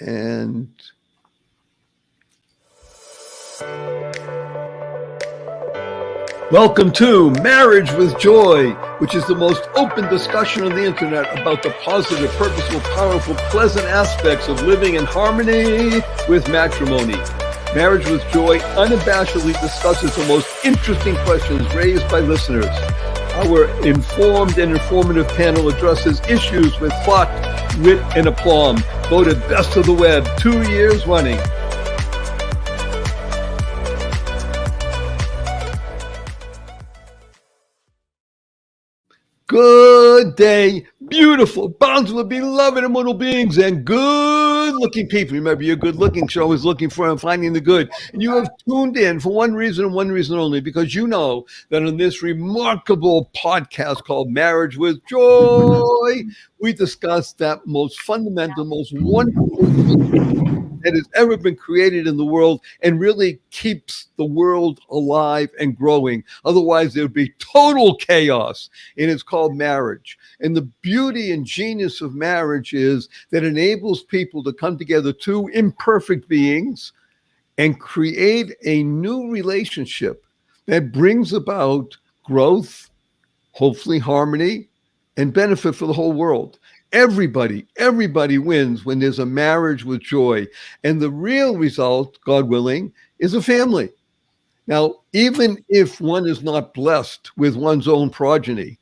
And welcome to Marriage with Joy, which is the most open discussion on the internet about the positive, purposeful, powerful, pleasant aspects of living in harmony with matrimony. Marriage with Joy unabashedly discusses the most interesting questions raised by listeners. Our informed and informative panel addresses issues with thought, wit, and aplomb. Voted best of the web 2 years running. Good day, beautiful, bountiful, beloved, immortal beings, and good-looking people. Remember, you're good-looking, so always looking for and finding the good. And you have tuned in for one reason and one reason only, because you know that on this remarkable podcast called Marriage with Joy, we discuss that most fundamental, most wonderful that has ever been created in the world and really keeps the world alive and growing. Otherwise, there would be total chaos. And it's called marriage. And the beauty and genius of marriage is that it enables people to come together, two imperfect beings, and create a new relationship that brings about growth, hopefully harmony, and benefit for the whole world. Everybody wins when there's a marriage with joy. And the real result, God willing, is a family. Now, even if one is not blessed with one's own progeny,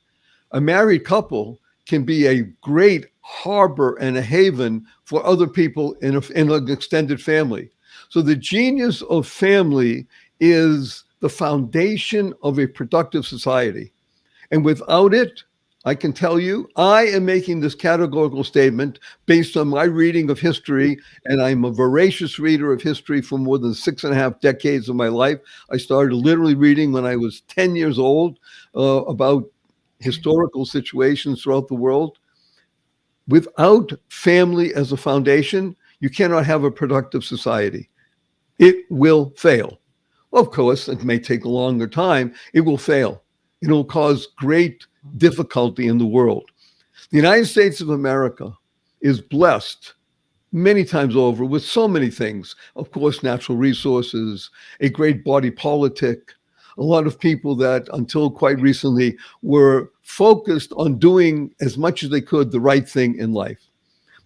a married couple can be a great harbor and a haven for other people in an extended family. So the genius of family is the foundation of a productive society. And without it, I can tell you, I am making this categorical statement based on my reading of history, and I'm a voracious reader of history for more than 6.5 decades of my life. I started literally reading when I was 10 years old about historical situations throughout the world. Without family as a foundation, you cannot have a productive society. It will fail. Well, of course, it may take a longer time. It will fail. It will cause great difficulty in the world. The United States of America is blessed many times over with so many things. Of course, natural resources, a great body politic, a lot of people that until quite recently were focused on doing as much as they could the right thing in life.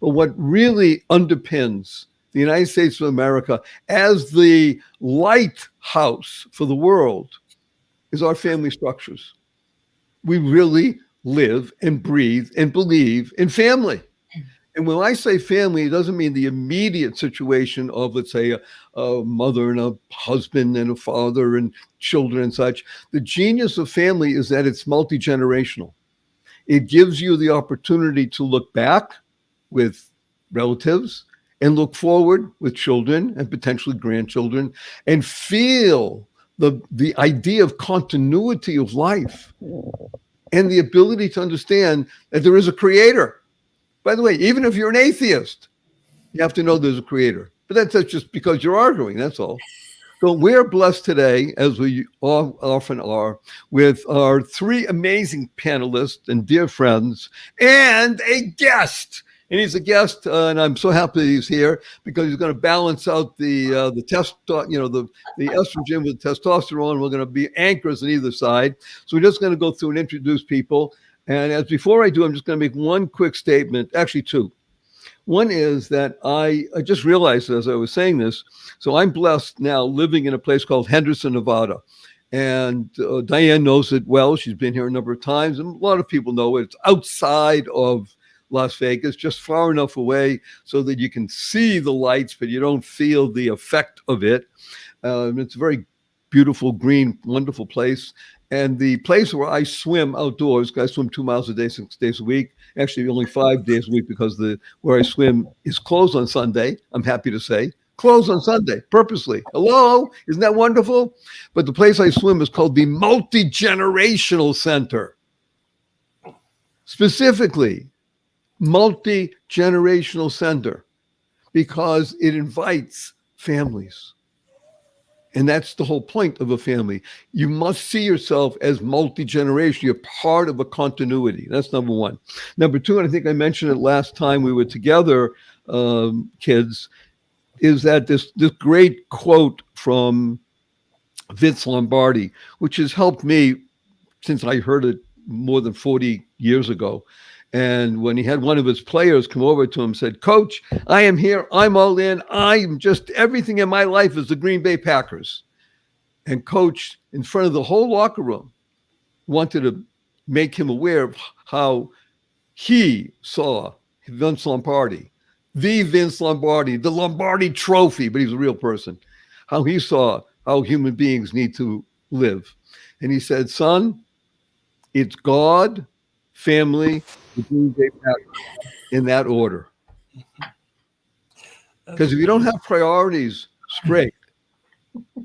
But what really underpins the United States of America as the lighthouse for the world is our family structures. We really live and breathe and believe in family. And when I say family, it doesn't mean the immediate situation of, let's say, a mother and a husband and a father and children and such. The genius of family is that it's multi-generational. It gives you the opportunity to look back with relatives and look forward with children and potentially grandchildren and feel the idea of continuity of life and the ability to understand that there is a creator. By the way, even if you're an atheist, you have to know there's a creator. But that's just because you're arguing, that's all. So we're blessed today, as we often are, with our three amazing panelists and dear friends and a guest. And he's a guest, and I'm so happy he's here because he's going to balance out the estrogen with testosterone. We're going to be anchors on either side. So we're just going to go through and introduce people. And before I do, I'm just going to make one quick statement, actually two. One is that I just realized as I was saying this, so I'm blessed now living in a place called Henderson, Nevada. And Diane knows it well. She's been here a number of times, and a lot of people know it. It's outside of Las Vegas, just far enough away so that you can see the lights, but you don't feel the effect of it. It's a very beautiful, green, wonderful place. And the place where I swim outdoors, I swim 2 miles a day, 6 days a week, actually only 5 days a week because where I swim is closed on Sunday, I'm happy to say. Closed on Sunday, purposely. Hello, isn't that wonderful? But the place I swim is called the Multi-Generational Center. Specifically, multi-generational center because it invites families. And that's the whole point of a family. You must see yourself as multi-generational. You're part of a continuity. That's number one. Number two, and I think I mentioned it last time we were together, kids, is that this great quote from Vince Lombardi, which has helped me since I heard it more than 40 years ago. And when he had one of his players come over to him, said, "Coach, I am here. I'm all in. I'm just everything in my life is the Green Bay Packers." And coach, in front of the whole locker room, wanted to make him aware of how he saw Vince Lombardi, the Vince Lombardi, the Lombardi Trophy, but he's a real person, how he saw how human beings need to live. And he said, "Son, it's God, family, the Green Bay Packers, in that order. Because if you don't have priorities straight,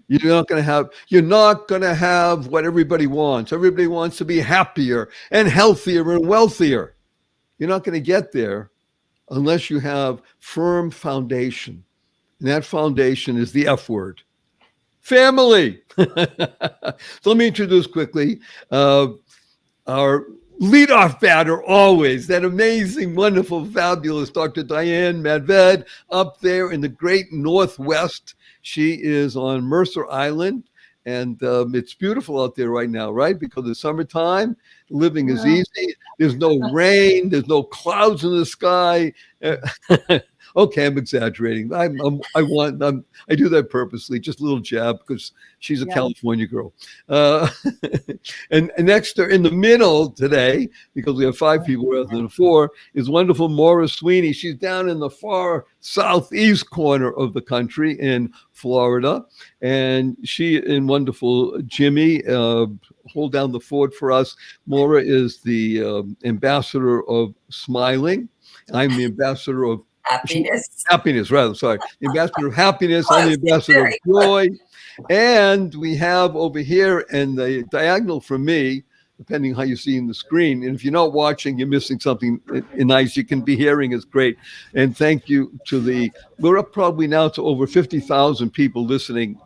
you're not gonna have what everybody wants. Everybody wants to be happier and healthier and wealthier. You're not going to get there unless you have firm foundation. And that foundation is the F word. Family. So let me introduce quickly our leadoff batter always, that amazing, wonderful, fabulous Dr. Diane Madved up there in the great Northwest. She is on Mercer Island, and it's beautiful out there right now, right? Because it's summertime, living is easy. There's no rain. There's no clouds in the sky. Okay, I'm exaggerating. I do that purposely, just a little jab because she's a California girl. And next in the middle today, because we have 5 people rather than 4, is wonderful Maura Sweeney. She's down in the far southeast corner of the country in Florida, and she and wonderful Jimmy hold down the fort for us. Maura is the ambassador of smiling. I'm the ambassador of happiness, rather. Sorry. The ambassador of happiness. I'm the ambassador of joy. And we have over here in the diagonal from me, depending how you see in the screen. And if you're not watching, you're missing something nice. You can be hearing is great. And thank you to we're up probably now to over 50,000 people listening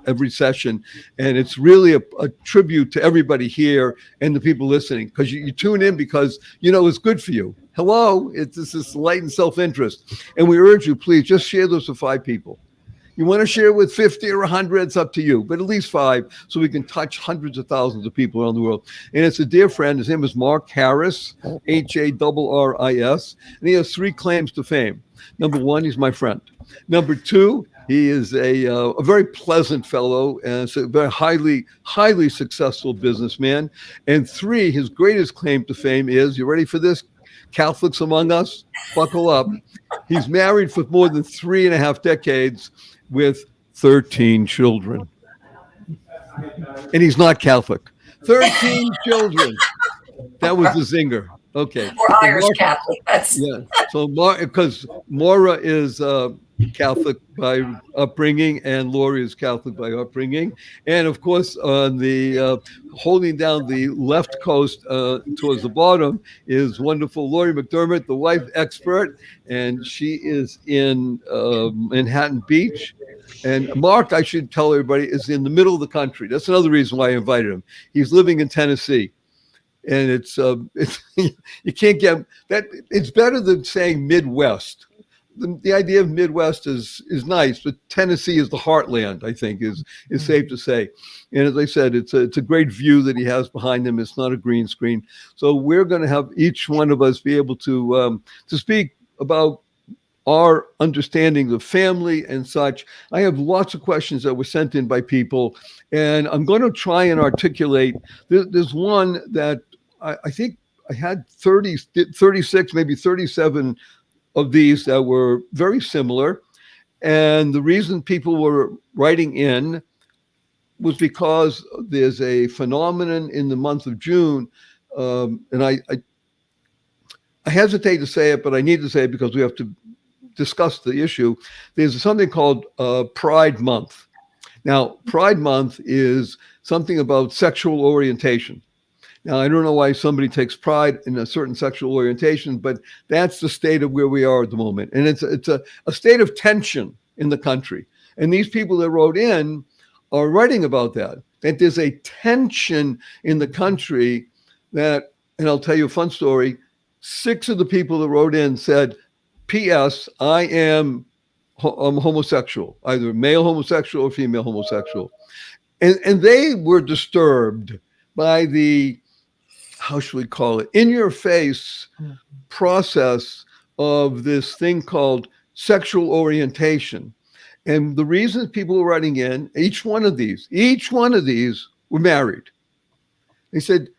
every session. And it's really a tribute to everybody here and the people listening, because you tune in because it's good for you. Hello, it's this light and self-interest. And we urge you, please just share this with 5 people. You want to share with 50 or 100, it's up to you, but at least 5 so we can touch hundreds of thousands of people around the world. And it's a dear friend. His name is Mark Harris, Harris, and he has 3 claims to fame. Number 1, he's my friend. Number 2, he is a very pleasant fellow and a very highly successful businessman. And 3, his greatest claim to fame is, you ready for this, Catholics among us? Buckle up. He's married for more than 3.5 decades with 13 children. And he's not Catholic. 13 children. That was the zinger. Okay. Or Irish Catholic. So because Maura is Catholic by upbringing and Lori is Catholic by upbringing. And of course, on the holding down the left coast towards the bottom is wonderful Lori McDermott, the wife expert. And she is in Manhattan Beach. And Mark, I should tell everybody, is in the middle of the country. That's another reason why I invited him. He's living in Tennessee. And it's you can't get that. It's better than saying Midwest. The idea of Midwest is nice, but Tennessee is the heartland, I think, is safe to say. And as I said, it's a great view that he has behind him. It's not a green screen. So we're going to have each one of us be able to speak about our understanding of family and such. I have lots of questions that were sent in by people, and I'm going to try and articulate. There's one that I think I had 36, maybe 37 of these that were very similar. And the reason people were writing in was because there's a phenomenon in the month of June. And I hesitate to say it, but I need to say it because we have to discuss the issue. There's something called Pride Month. Now, Pride Month is something about sexual orientation. Now, I don't know why somebody takes pride in a certain sexual orientation, but that's the state of where we are at the moment. And it's a state of tension in the country. And these people that wrote in are writing about that there's a tension in the country that, and I'll tell you a fun story, 6 of the people that wrote in said P.S. I am I'm homosexual, either male homosexual or female homosexual. And they were disturbed by the, how should we call it, in your face process of this thing called sexual orientation. And the reasons people were writing in, each one of these were married. They said,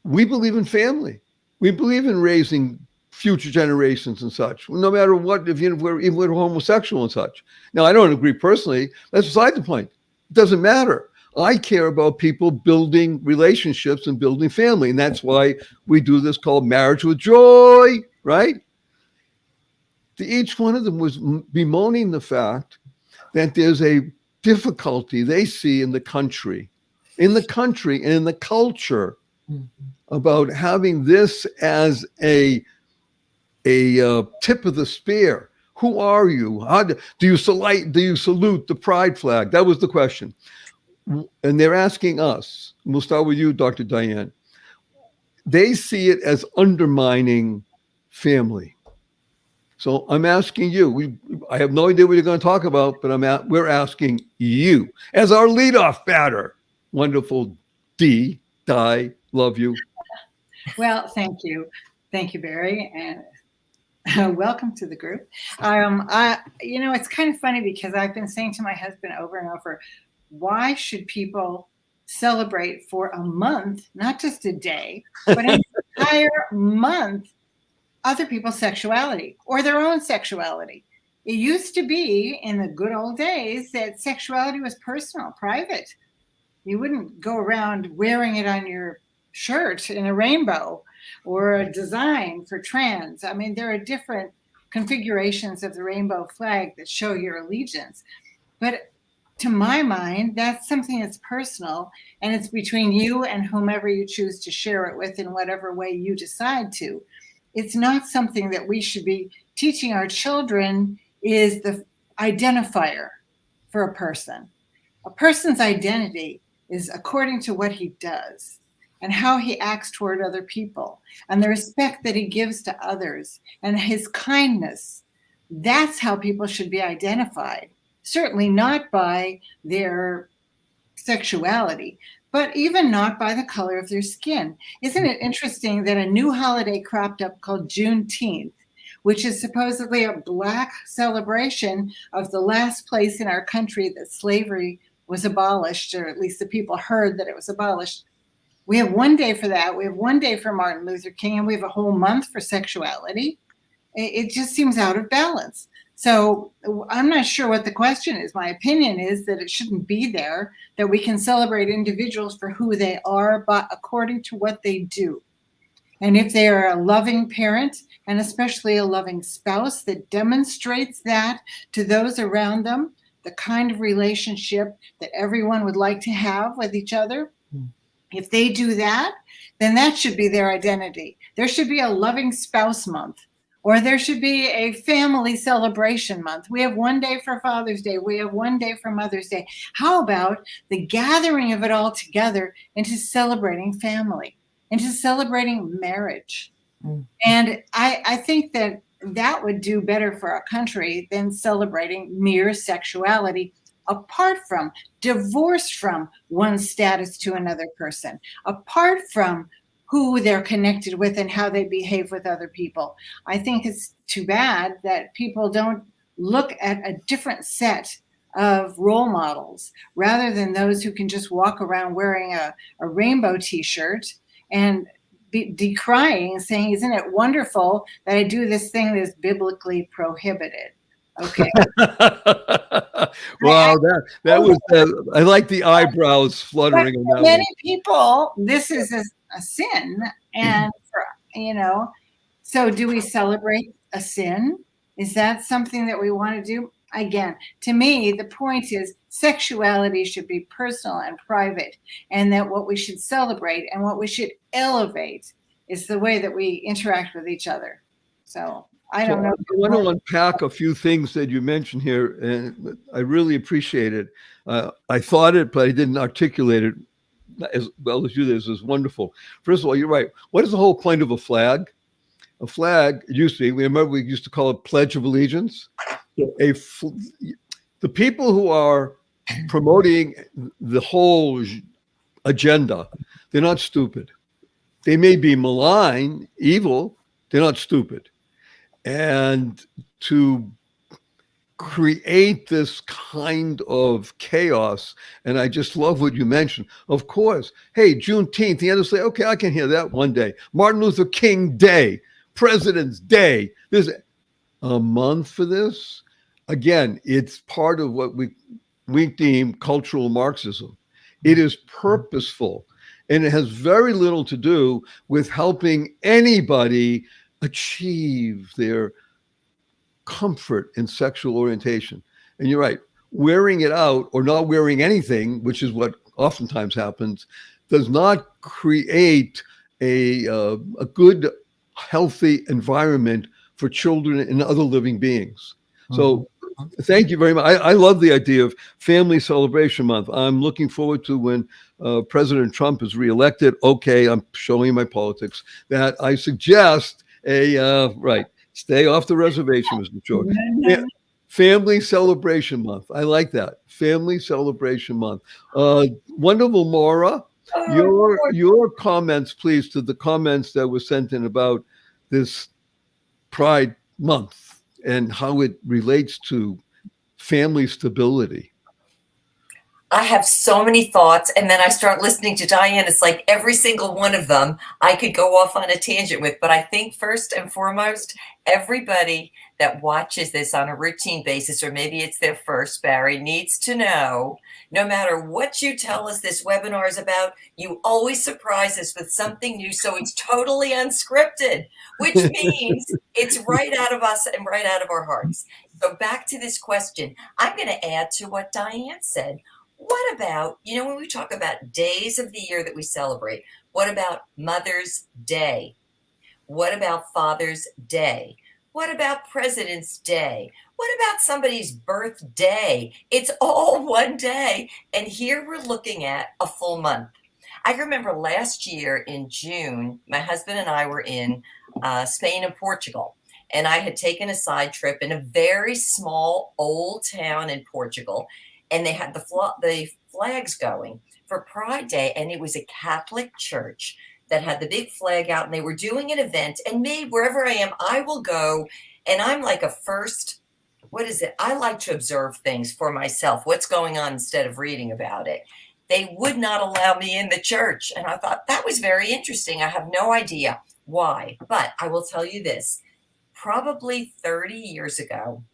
we believe in family. We believe in raising future generations and such, no matter what, even if we're homosexual and such. Now, I don't agree personally. That's beside the point. It doesn't matter. I care about people building relationships and building family. And that's why we do this called Marriage with Joy, right? Each one of them was bemoaning the fact that there's a difficulty they see in the country and in the culture about having this as a tip of the spear. Who are you? How do you salute the pride flag? That was the question. And they're asking us, and we'll start with you, Dr. Diane. They see it as undermining family. So I'm asking you, I have no idea what you're going to talk about, but we're asking you as our leadoff batter. Wonderful Di, love you. Well, thank you. Thank you, Barry. And welcome to the group. It's kind of funny because I've been saying to my husband over and over, why should people celebrate for a month, not just a day, but an entire month, other people's sexuality or their own sexuality? It used to be in the good old days that sexuality was personal, private. You wouldn't go around wearing it on your shirt in a rainbow or a design for trans. I mean, there are different configurations of the rainbow flag that show your allegiance. But to my mind, that's something that's personal, and it's between you and whomever you choose to share it with in whatever way you decide to. It's not something that we should be teaching our children is the identifier for a person. A person's identity is according to what he does and how he acts toward other people and the respect that he gives to others and his kindness. That's how people should be identified. Certainly not by their sexuality, but even not by the color of their skin. Isn't it interesting that a new holiday cropped up called Juneteenth, which is supposedly a Black celebration of the last place in our country that slavery was abolished, or at least the people heard that it was abolished. We have one day for that. We have one day for Martin Luther King, and we have a whole month for sexuality. It just seems out of balance. So I'm not sure what the question is. My opinion is that it shouldn't be there, that we can celebrate individuals for who they are, but according to what they do. And if they are a loving parent, and especially a loving spouse that demonstrates that to those around them, the kind of relationship that everyone would like to have with each other, if they do that, then that should be their identity. There should be a loving spouse month. Or there should be a family celebration month. We have one day for Father's Day. We have one day for Mother's Day. How about the gathering of it all together into celebrating family, into celebrating marriage? And I think that would do better for our country than celebrating mere sexuality, apart from, divorced from one's status to another person, apart from who they're connected with and how they behave with other people. I think it's too bad that people don't look at a different set of role models rather than those who can just walk around wearing a rainbow t-shirt and be decrying, saying, isn't it wonderful that I do this thing that's biblically prohibited? Okay. Wow, that was, I like the eyebrows fluttering. But for many people, this is a sin. And, so do we celebrate a sin? Is that something that we want to do? Again, to me, the point is sexuality should be personal and private, and that what we should celebrate and what we should elevate is the way that we interact with each other. So I don't know. I want to unpack a few things that you mentioned here, and I really appreciate it. I thought it, but I didn't articulate it as well as you did. This is wonderful. First of all, you're right. What is the whole point of a flag? A flag, it used to be, remember we used to call it Pledge of Allegiance? Yeah. The people who are promoting the whole agenda, they're not stupid. They may be malign, evil, they're not stupid. And to create this kind of chaos, and I just love what you mentioned. Of course, hey, Juneteenth, the others say, okay, I can hear that one day. Martin Luther King Day, President's Day. There's a month for this. Again, it's part of what we deem cultural Marxism. It is purposeful, and it has very little to do with helping anybody achieve their comfort in sexual orientation. And you're right, wearing it out or not wearing anything, which is what oftentimes happens, does not create a good, healthy environment for children and other living beings. So thank you very much. I love the idea of Family Celebration Month. I'm looking forward to when President Trump is reelected. Okay, I'm showing my politics, that I suggest right, stay off the reservation, Mr. George. Family Celebration Month. I like that. Family Celebration Month. Wonderful, Maura. Your comments, please, to the comments that were sent in about this Pride Month and how it relates to family stability. I have so many thoughts, and then I start listening to Diane. It's like every single one of them I could go off on a tangent with. But I think first and foremost, everybody that watches this on a routine basis, or maybe it's their first, Barry, needs to know, no matter what you tell us this webinar is about, you always surprise us with something new. So it's totally unscripted, which means it's right out of us and right out of our hearts. So back to this question, I'm going to add to what Diane said. What about, when we talk about days of the year that we celebrate, what about Mother's Day? What about Father's Day? What about President's Day? What about somebody's birthday? It's all one day. And here we're looking at a full month. I remember last year in June, my husband and I were in Spain and Portugal. And I had taken a side trip in a very small old town in Portugal. And they had the flags going for Pride Day. And it was a Catholic church that had the big flag out. And they were doing an event. And me, wherever I am, I will go. And I'm like I like to observe things for myself. What's going on instead of reading about it. They would not allow me in the church. And I thought that was very interesting. I have no idea why. But I will tell you this. Probably 30 years ago,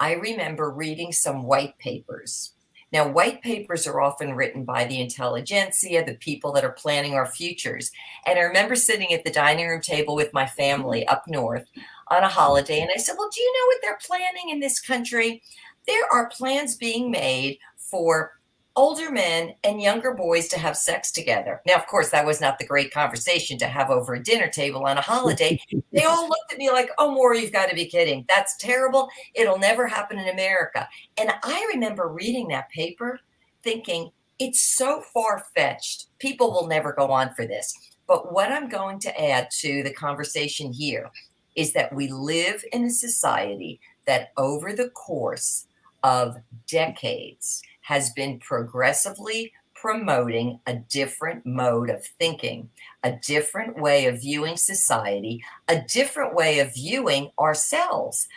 I remember reading some white papers. Now, white papers are often written by the intelligentsia, the people that are planning our futures. And I remember sitting at the dining room table with my family up north on a holiday. And I said, well, do you know what they're planning in this country? There are plans being made for older men and younger boys to have sex together. Now, of course, that was not the great conversation to have over a dinner table on a holiday. They all looked at me like, oh, Maura, you've got to be kidding. That's terrible. It'll never happen in America. And I remember reading that paper thinking, it's so far-fetched. People will never go on for this. But what I'm going to add to the conversation here is that we live in a society that over the course of decades has been progressively promoting a different mode of thinking, a different way of viewing society, a different way of viewing ourselves.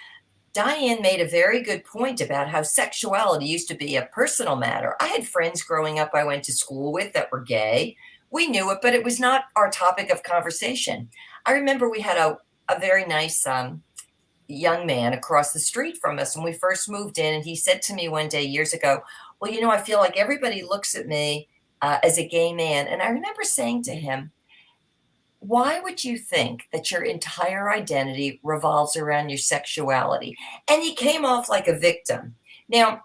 Diane made a very good point about how sexuality used to be a personal matter. I had friends growing up I went to school with that were gay. We knew it, but it was not our topic of conversation. I remember we had a very nice young man across the street from us when we first moved in. And he said to me one day years ago, well, I feel like everybody looks at me as a gay man. And I remember saying to him, why would you think that your entire identity revolves around your sexuality? And he came off like a victim. Now,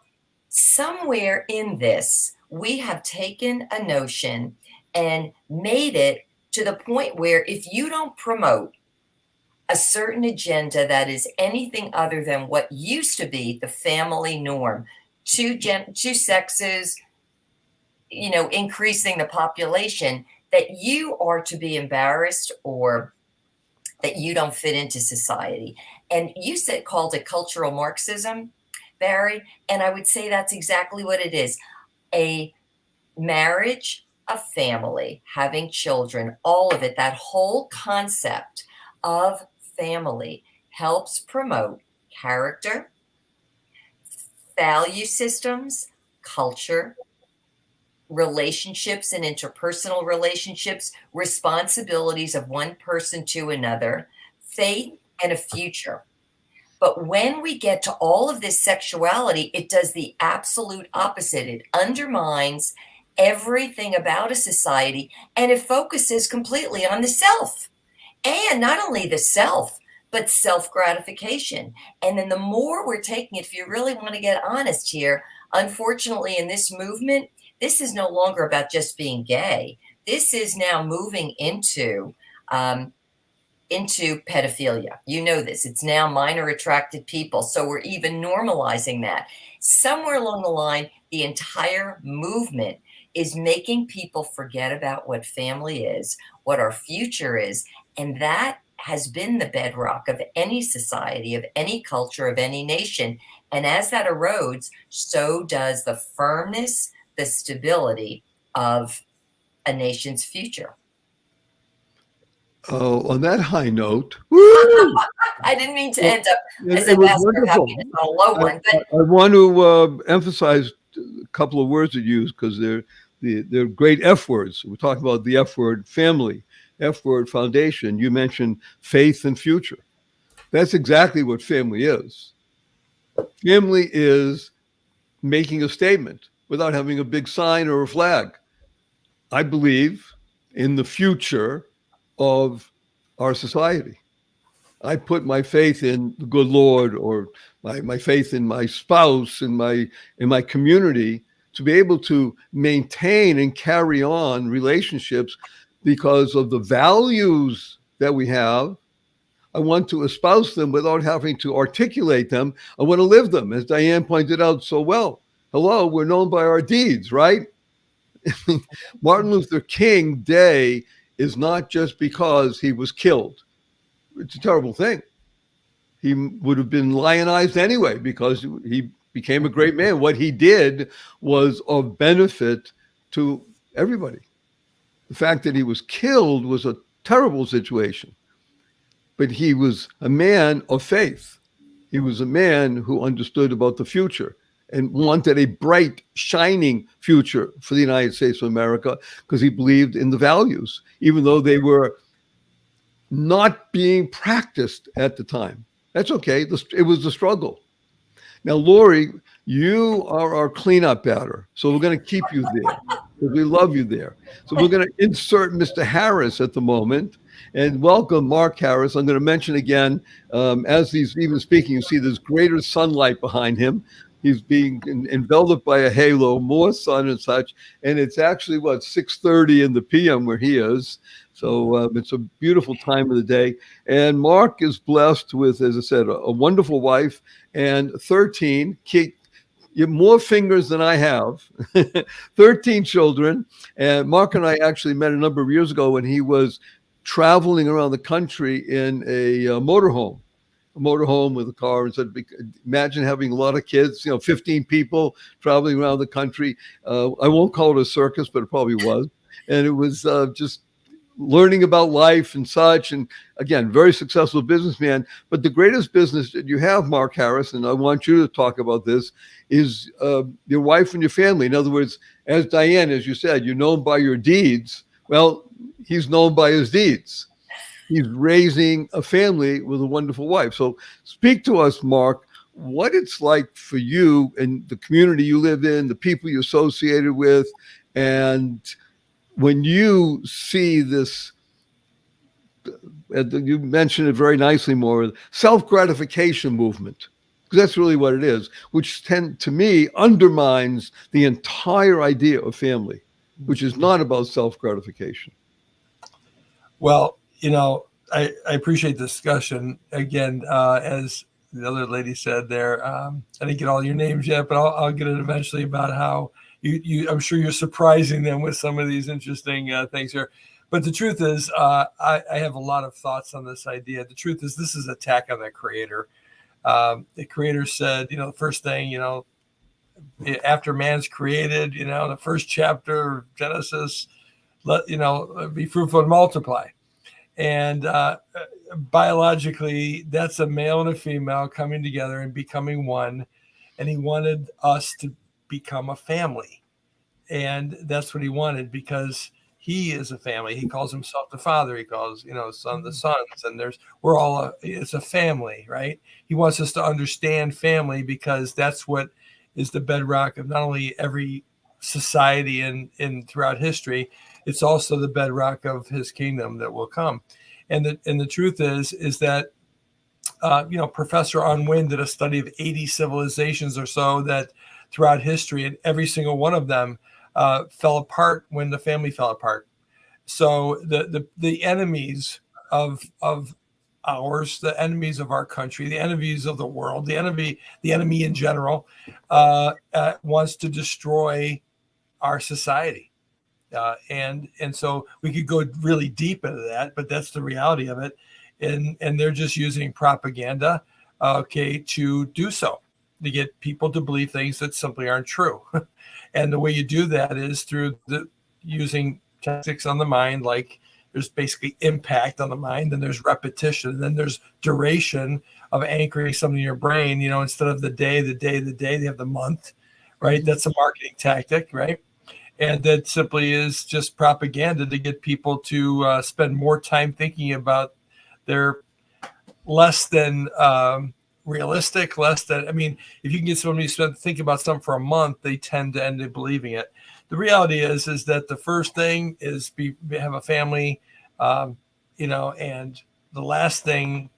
somewhere in this, we have taken a notion and made it to the point where if you don't promote a certain agenda that is anything other than what used to be the family norm, two sexes, increasing the population, that you are to be embarrassed or that you don't fit into society. And you called it cultural Marxism, Barry, and I would say that's exactly what it is. A marriage, a family, having children, all of it, that whole concept of family helps promote character, value systems, culture, relationships and interpersonal relationships, responsibilities of one person to another, faith, and a future. But when we get to all of this sexuality, it does the absolute opposite. It undermines everything about a society, and it focuses completely on the self. And not only the self, but self-gratification. And then the more we're taking it, if you really want to get honest here, unfortunately, in this movement, this is no longer about just being gay. This is now moving into pedophilia. You know this. It's now minor attracted people. So we're even normalizing that. Somewhere along the line, the entire movement is making people forget about what family is, what our future is. And that has been the bedrock of any society, of any culture, of any nation. And as that erodes, so does the firmness, the stability of a nation's future. On that high note, I didn't mean to end up as a master of happiness on a low one, but I want to emphasize a couple of words that you use because they're great F words. We're talking about the F word, family, F word, foundation. You mentioned faith and future. That's exactly what family is. Family is making a statement without having a big sign or a flag. I believe in the future of our society. I put my faith in the good Lord, or my faith in my spouse, in my community, to be able to maintain and carry on relationships because of the values that we have. I want to espouse them without having to articulate them. I want to live them, as Diane pointed out so well. Hello, we're known by our deeds, right? Martin Luther King Day is not just because he was killed. It's a terrible thing. He would have been lionized anyway because he became a great man. What he did was of benefit to everybody. The fact that he was killed was a terrible situation. But he was a man of faith. He was a man who understood about the future and wanted a bright, shining future for the United States of America because he believed in the values, even though they were not being practiced at the time. That's okay. It was the struggle. Now, Lori, you are our cleanup batter, so we're going to keep you there because we love you there. So we're going to insert Mr. Harris at the moment and welcome Mark Harris. I'm going to mention again, as he's even speaking, you see there's greater sunlight behind him. He's being enveloped by a halo, more sun and such. And it's actually, 6:30 in the PM where he is. So it's a beautiful time of the day. And Mark is blessed with, as I said, a wonderful wife and 13 kids. You have more fingers than I have, 13 children. And Mark and I actually met a number of years ago when he was traveling around the country in a motorhome with a car, and said, imagine having a lot of kids, 15 people traveling around the country. I won't call it a circus, but it probably was. And it was just learning about life and such. And again, very successful businessman. But the greatest business that you have, Mark Harris, and I want you to talk about this, is your wife and your family. In other words, as Diane, as you said, you're known by your deeds. Well, he's known by his deeds. He's raising a family with a wonderful wife. So speak to us, Mark, what it's like for you and the community you live in, the people you're associated with, and when you see this, you mentioned it very nicely, more self-gratification movement, because that's really what it is, which to me undermines the entire idea of family, which is not about self-gratification. Well, I appreciate the discussion. Again, as the other lady said there, I didn't get all your names yet, but I'll get it eventually, about how you I'm sure you're surprising them with some of these interesting things here. But the truth is, I have a lot of thoughts on this idea. The truth is, this is an attack on the Creator. The Creator said, the first thing, after man's created, the first chapter of Genesis, be fruitful and multiply. And biologically, that's a male and a female coming together and becoming one. And he wanted us to become a family. And that's what he wanted, because he is a family. He calls himself the Father. He calls, Son, the sons. And it's a family, right? He wants us to understand family, because that's what is the bedrock of not only every society and throughout history, it's also the bedrock of his kingdom that will come. And the truth is that, Professor Unwin did a study of 80 civilizations or so that throughout history, and every single one of them fell apart when the family fell apart. So the enemies of ours, the enemies of our country, the enemies of the world, the enemy in general, wants to destroy our society. And so we could go really deep into that, but that's the reality of it. And they're just using propaganda, to do so, to get people to believe things that simply aren't true. And the way you do that is through using tactics on the mind, like there's basically impact on the mind, and there's repetition, and then there's duration of anchoring something in your brain. Instead of the day, they have the month, right? That's a marketing tactic, right? And that simply is just propaganda to get people to spend more time thinking about their less than realistic, if you can get somebody to think about something for a month, they tend to end up believing it. The reality is that the first thing is have a family, and the last thing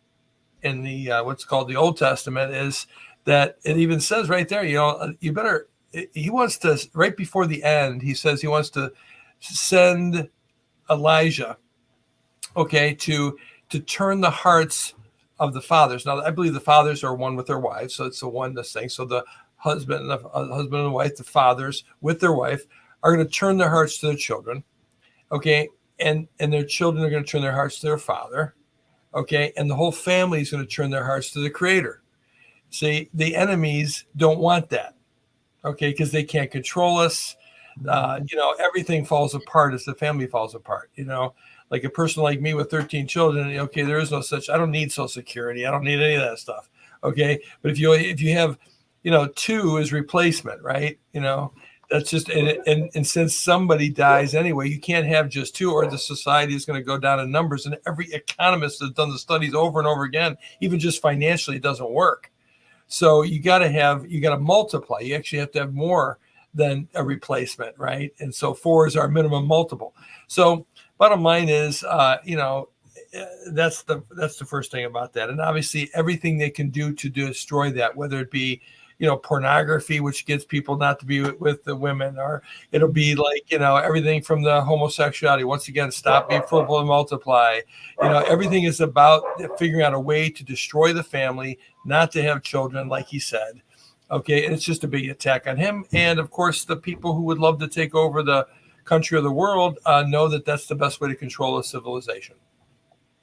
in the what's called the Old Testament is that it even says right there, you better. He wants to, right before the end, he says he wants to send Elijah, to turn the hearts of the fathers. Now, I believe the fathers are one with their wives, so it's a oneness thing. So the husband and wife, the fathers with their wife, are going to turn their hearts to their children, and their children are going to turn their hearts to their father, and the whole family is going to turn their hearts to the Creator. See, the enemies don't want that, because they can't control us. Everything falls apart as the family falls apart. Like a person like me with 13 children, there is no such, I don't need Social Security. I don't need any of that stuff. But if you have, 2 is replacement, right? That's just, and since somebody dies anyway, you can't have just 2, or the society is going to go down in numbers. And every economist has done the studies over and over again, even just financially, it doesn't work. So you got to multiply. You actually have to have more than a replacement, right? And so 4 is our minimum multiple. So bottom line is, that's the first thing about that. And obviously everything they can do to destroy that, whether it be, pornography, which gets people not to be with the women, or it'll be like, everything from the homosexuality. Once again, stop, be fruitful and multiply. Everything is about figuring out a way to destroy the family, not to have children, like he said. And it's just a big attack on him. And of course, the people who would love to take over the country or the world know that that's the best way to control a civilization,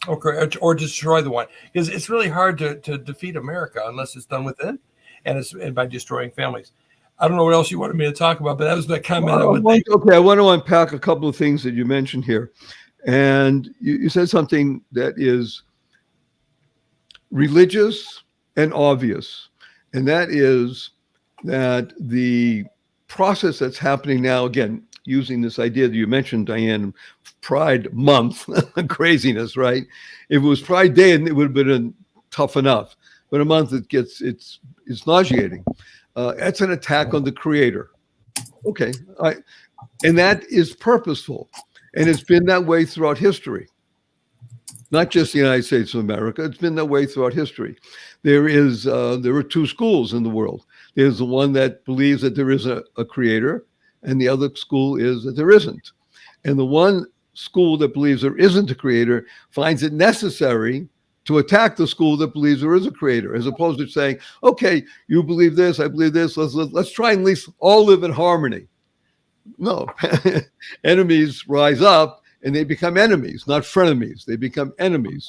or destroy the one, because it's really hard to defeat America unless it's done within, and by destroying families. I don't know what else you wanted me to talk about, but that was the comment. I want to unpack a couple of things that you mentioned here. And you said something that is religious and obvious, and that is that the process that's happening now, again, using this idea that you mentioned, Diane, Pride Month, craziness, right? If it was Pride Day, it would have been tough enough. But a month, it's nauseating. That's an attack on the Creator. And that is purposeful. And it's been that way throughout history. Not just the United States of America. It's been that way throughout history. There are 2 schools in the world. There's the one that believes that there is a Creator, and the other school is that there isn't. And the one school that believes there isn't a Creator finds it necessary to attack the school that believes there is a Creator, as opposed to saying, okay, you believe this, I believe this, let's try and at least all live in harmony. No, enemies rise up and they become enemies, not frenemies. They become enemies.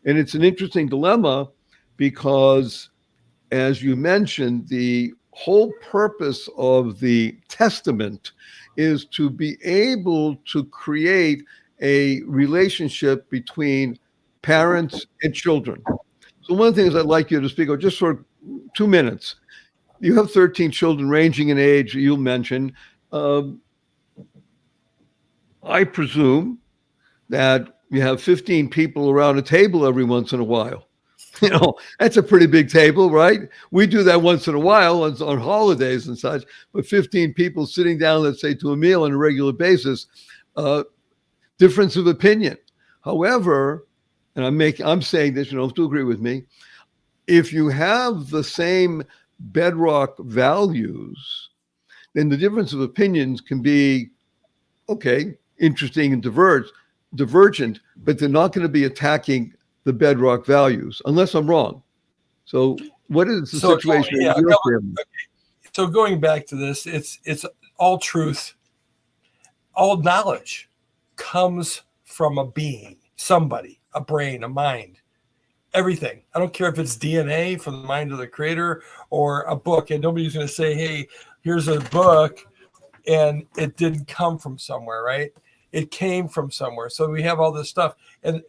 And it's an interesting dilemma because, as you mentioned, the whole purpose of the testament is to be able to create a relationship between parents and children. So one of the things I'd like you to speak of just for 2 minutes. You have 13 children ranging in age, you mentioned. I presume that you have 15 people around a table every once in a while. You know, that's a pretty big table, right? We do that once in a while on holidays and such, but 15 people sitting down, let's say, to a meal on a regular basis, difference of opinion. However, and I'm saying this, you don't have to agree with me, if you have the same bedrock values, then the difference of opinions can be, okay, interesting and divergent, but they're not going to be attacking the bedrock values, unless I'm wrong. So what is the situation in your family? So going back to this, it's all truth, all knowledge comes from a being, somebody, a brain, a mind, everything. I don't care if it's DNA from the mind of the creator or a book, and nobody's going to say, hey, here's a book and it didn't come from somewhere, right? It came from somewhere. So we have all this stuff. And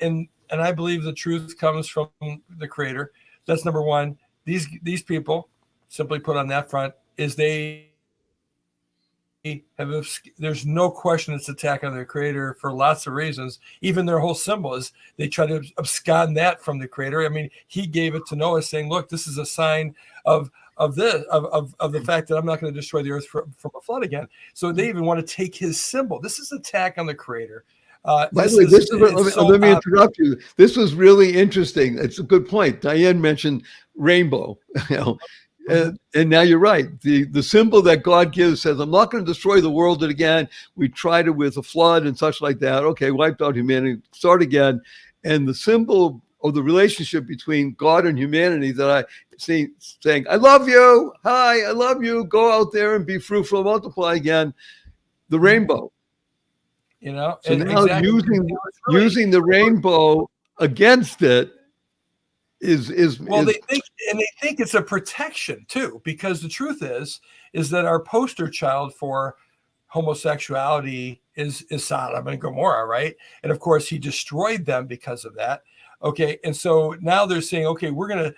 I believe the truth comes from the creator. That's number one. These people, simply put on that front, is they have, there's no question it's attack on their creator for lots of reasons. Even their whole symbol is they try to abscond that from the creator. I mean, he gave it to Noah saying, look, this is a sign of the fact that I'm not going to destroy the earth from a flood again. So they even want to take his symbol. This is attack on the creator. By the way, let me interrupt you. This was really interesting. It's a good point. Diane mentioned rainbow, you know, and now you're right. The symbol that God gives says, I'm not going to destroy the world again. We tried it with a flood and such like that. Okay, wiped out humanity, start again. And the symbol of the relationship between God and humanity that I see saying, I love you. Hi, I love you. Go out there and be fruitful, multiply again. The rainbow. You know, so now exactly. using the rainbow against it is well, they think it's a protection too, because the truth is that our poster child for homosexuality is Sodom and Gomorrah, right? And of course, he destroyed them because of that. Okay, and so now they're saying, okay, we're gonna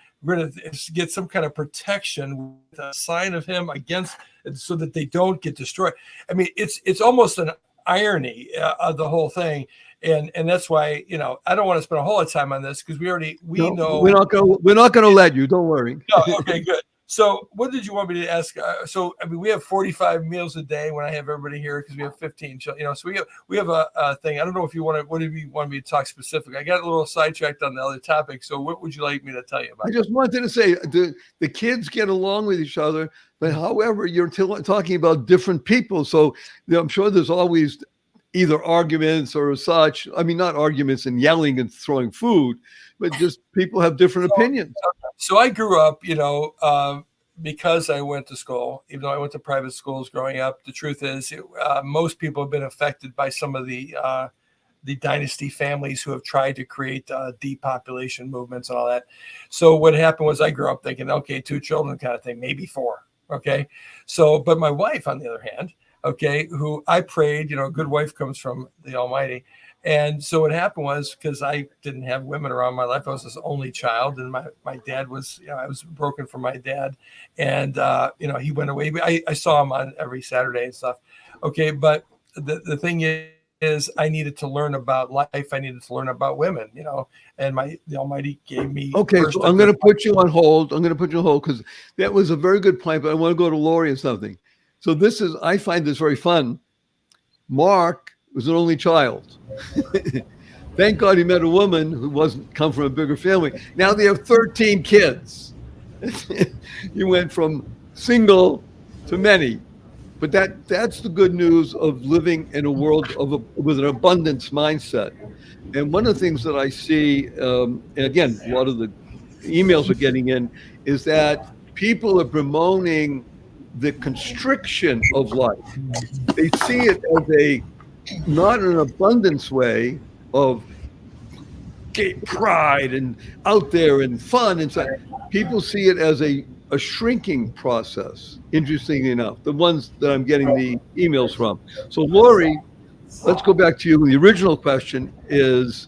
get some kind of protection with a sign of him against, so that they don't get destroyed. I mean, it's almost an irony of the whole thing, and that's why, you know, I don't want to spend a whole lot of time on this because we know we're not going to let you. Don't worry. No, okay, good. So what did you want me to ask? So I mean, we have 45 meals a day when I have everybody here because we have 15 children. You know, so we have a thing. I don't know if you want to. What do you want me to talk specific? I got a little sidetracked on the other topic. So what would you like me to tell you about? I just wanted to say the kids get along with each other, but however, you're talking about different people. So I'm sure there's always either arguments or such. I mean, not arguments and yelling and throwing food, but just people have different opinions. So I grew up, you know, because I went to school, even though I went to private schools growing up. The truth is, most people have been affected by some of the dynasty families who have tried to create depopulation movements and all that. So what happened was I grew up thinking, okay, 2 children kind of thing, maybe 4. Okay. So, but my wife, on the other hand, okay, who I prayed, you know, a good wife comes from the Almighty. And so what happened was, because I didn't have women around my life, I was his only child, and my dad was, you know, I was broken from my dad, and you know, he went away. I saw him on every Saturday and stuff. Okay, but the thing is, I needed to learn about life. I needed to learn about women, you know, and the Almighty gave me. Okay, so I'm going to put you on hold. I'm going to put you on hold because that was a very good point, but I want to go to Lori and something. So I find this very fun. Mark was an only child. Thank God he met a woman who come from a bigger family. Now they have 13 kids. You went from single to many. But that's the good news of living in a world with an abundance mindset. And one of the things that I see, and again, a lot of the emails we're getting in, is that people are bemoaning the constriction of life. They see it as not in an abundance way of gay pride and out there and fun and such. People see it as a shrinking process, interestingly enough, the ones that I'm getting the emails from. So, Lori, let's go back to you. The original question is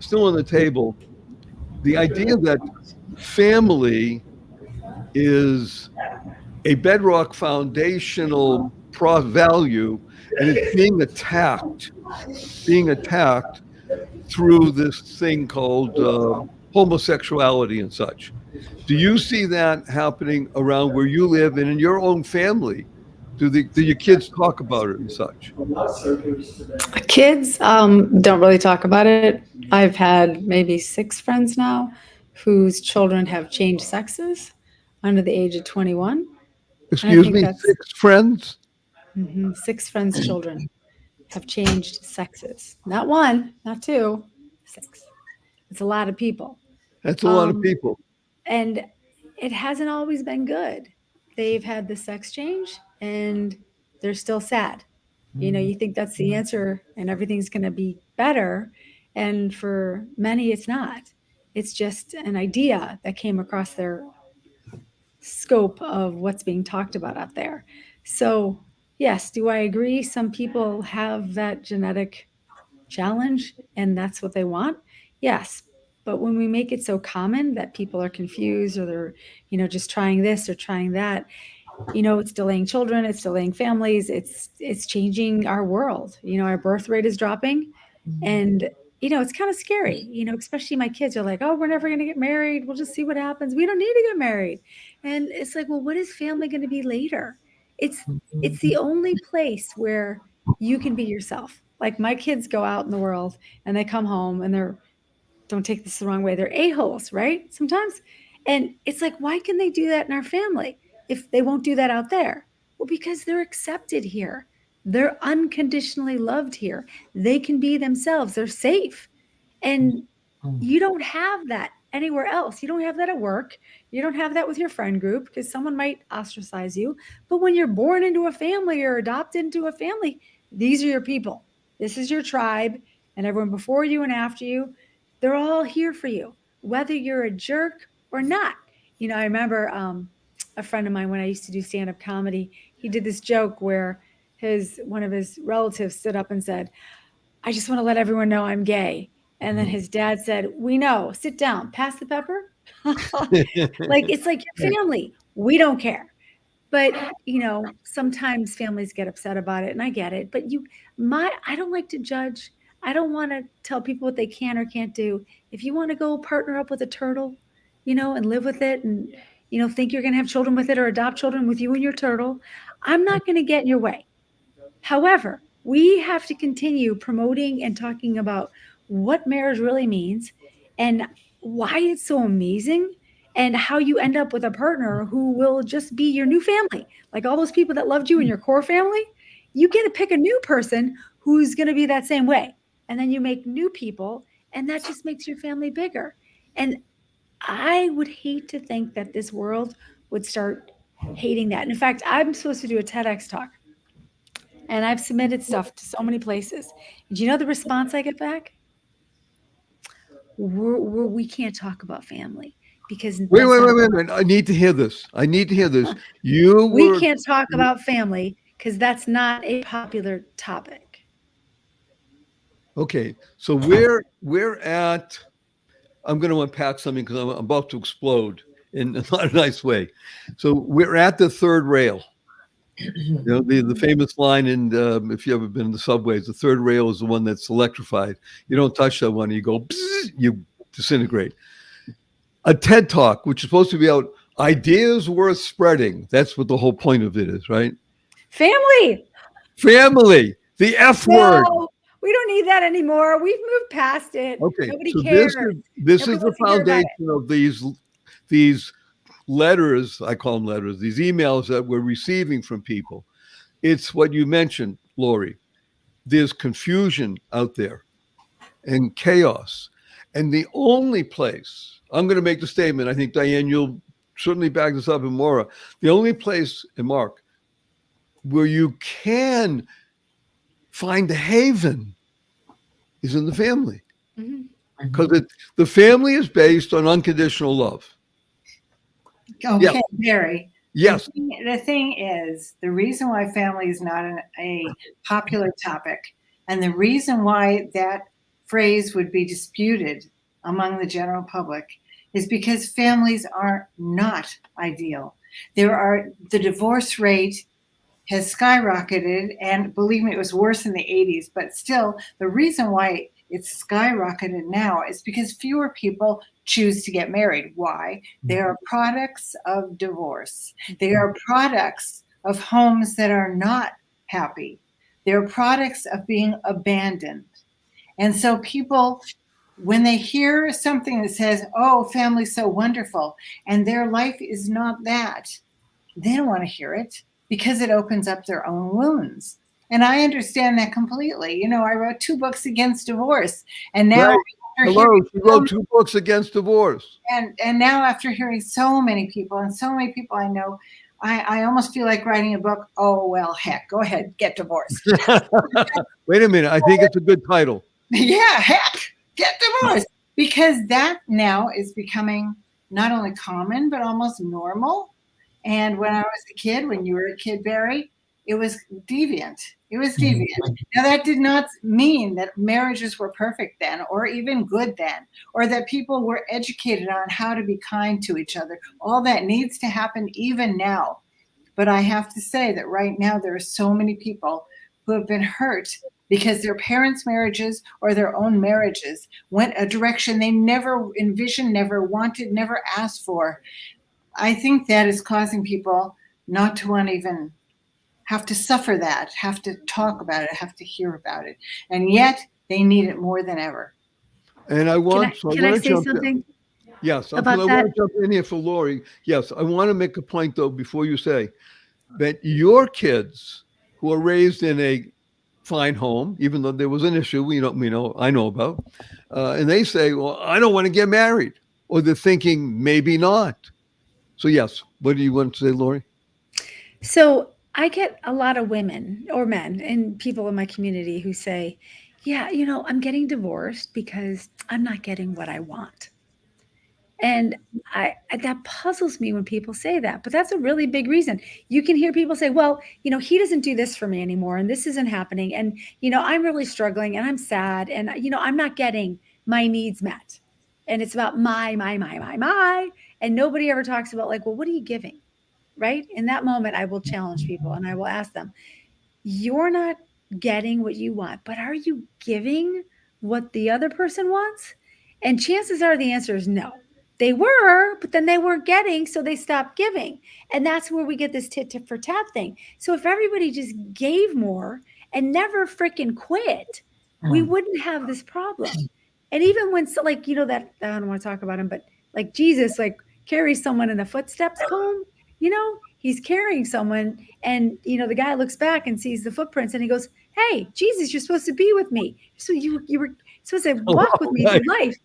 still on the table. The idea that family is a bedrock foundational value, and it's being attacked through this thing called homosexuality and such. Do you see that happening around where you live and in your own family? Do your kids talk about it and such? Kids don't really talk about it. I've had maybe 6 friends now whose children have changed sexes under the age of 21. Excuse think me, that's- 6 friends? 6 friends' children have changed sexes. Not 1, not 2, 6. It's a lot of people. That's a lot of people. And it hasn't always been good. They've had the sex change and they're still sad. You know, you think that's the answer and everything's going to be better. And for many, it's not. It's just an idea that came across their scope of what's being talked about out there. So, yes, do I agree? Some people have that genetic challenge and that's what they want. Yes. But when we make it so common that people are confused or they're, you know, just trying this or trying that, you know, it's delaying children, it's delaying families, it's changing our world. You know, our birth rate is dropping and you know, it's kind of scary, you know, especially my kids are like, oh, we're never going to get married. We'll just see what happens. We don't need to get married. And it's like, well, what is family going to be later? It's the only place where you can be yourself. Like my kids go out in the world and they come home and they're, don't take this the wrong way, they're a-holes, right? Sometimes. And it's like, why can they do that in our family if they won't do that out there? Well, because they're accepted here. They're unconditionally loved here. They can be themselves. They're safe. And you don't have that anywhere else. You don't have that at work. You don't have that with your friend group because someone might ostracize you. But when you're born into a family or adopted into a family, these are your people. This is your tribe. And everyone before you and after you, they're all here for you, whether you're a jerk or not. You know, I remember a friend of mine when I used to do stand-up comedy, he did this joke where one of his relatives stood up and said, I just want to let everyone know I'm gay. And then his dad said, we know, sit down, pass the pepper. Like, it's like your family. We don't care. But, you know, sometimes families get upset about it and I get it. But I don't like to judge. I don't want to tell people what they can or can't do. If you want to go partner up with a turtle, you know, and live with it and, you know, think you're going to have children with it or adopt children with you and your turtle, I'm not going to get in your way. However, we have to continue promoting and talking about what marriage really means and why it's so amazing and how you end up with a partner who will just be your new family. Like all those people that loved you in your core family, you get to pick a new person who's going to be that same way. And then you make new people and that just makes your family bigger. And I would hate to think that this world would start hating that. In fact, I'm supposed to do a TEDx talk. And I've submitted stuff to so many places. Do you know the response I get back? We can't talk about family because Wait. I need to hear this. We can't talk about family because that's not a popular topic. Okay, so we're at. I'm going to unpack something because I'm about to explode in not a nice way. So we're at the third rail. You know, the famous line in if you ever been in the subways, the third rail is the one that's electrified. You don't touch that one, you go, bzz, you disintegrate. A TED Talk, which is supposed to be about ideas worth spreading. That's what the whole point of it is, right? Family, the F word. We don't need that anymore. We've moved past it. Okay, nobody so cares. This is the foundation of these letters, I call them letters, these emails that we're receiving from people. It's what you mentioned, Lori. There's confusion out there and chaos. And the only place, I'm going to make the statement, I think, Diane, you'll certainly back this up, and Maura, the only place, and Mark, where you can find a haven is in the family. Mhm. Because the family is based on unconditional love. Okay, Barry. Yes. The thing is, the reason why family is not a popular topic, and the reason why that phrase would be disputed among the general public, is because families are not ideal. The divorce rate has skyrocketed, and believe me, it was worse in the 80s, but still, the reason why it's skyrocketed now is because fewer people choose to get married. Why? They are products of divorce. They are products of homes that are not happy. They're products of being abandoned. And so people, when they hear something that says, oh, family's so wonderful, and their life is not that, they don't want to hear it because it opens up their own wounds. And I understand that completely. You know, I wrote 2 books against divorce, and now Right. Hello, she wrote 2 books against divorce. And now after hearing so many people and so many people I know, I almost feel like writing a book. Oh, well, heck, go ahead, get divorced. Wait a minute. I think it's a good title. Yeah, heck, get divorced. Because that now is becoming not only common, but almost normal. And when I was a kid, when you were a kid, Barry, it was deviant. It was deviant. Now, that did not mean that marriages were perfect then, or even good then, or that people were educated on how to be kind to each other. All that needs to happen even now. But I have to say that right now, there are so many people who have been hurt because their parents' marriages or their own marriages went a direction they never envisioned, never wanted, never asked for. I think that is causing people not to want to even have to suffer that, have to talk about it, have to hear about it. And yet they need it more than ever. And I want Can I say something? Yes, I about want that? to jump in here for Lori. Yes, I want to make a point, though, before you say that your kids who are raised in a fine home, even though there was an issue I know about, and they say, well, I don't want to get married, or they're thinking maybe not. So, yes, what do you want to say, Lori? So I get a lot of women or men and people in my community who say, yeah, I'm getting divorced because I'm not getting what I want. And that puzzles me when people say that, but that's a really big reason. You can hear people say, well, he doesn't do this for me anymore, and this isn't happening. And, I'm really struggling and I'm sad, and, I'm not getting my needs met. And it's about my. And nobody ever talks about, like, well, what are you giving? Right? In that moment, I will challenge people and I will ask them, you're not getting what you want, but are you giving what the other person wants? And chances are the answer is no. They were, but then they weren't getting, so they stopped giving. And that's where we get this tit for tat thing. So if everybody just gave more and never freaking quit, we wouldn't have this problem. And even when, that, I don't want to talk about him, but like Jesus, like carries someone in a footsteps comb, he's carrying someone, and, the guy looks back and sees the footprints and he goes, hey, Jesus, you're supposed to be with me. So you were supposed to walk with me through life.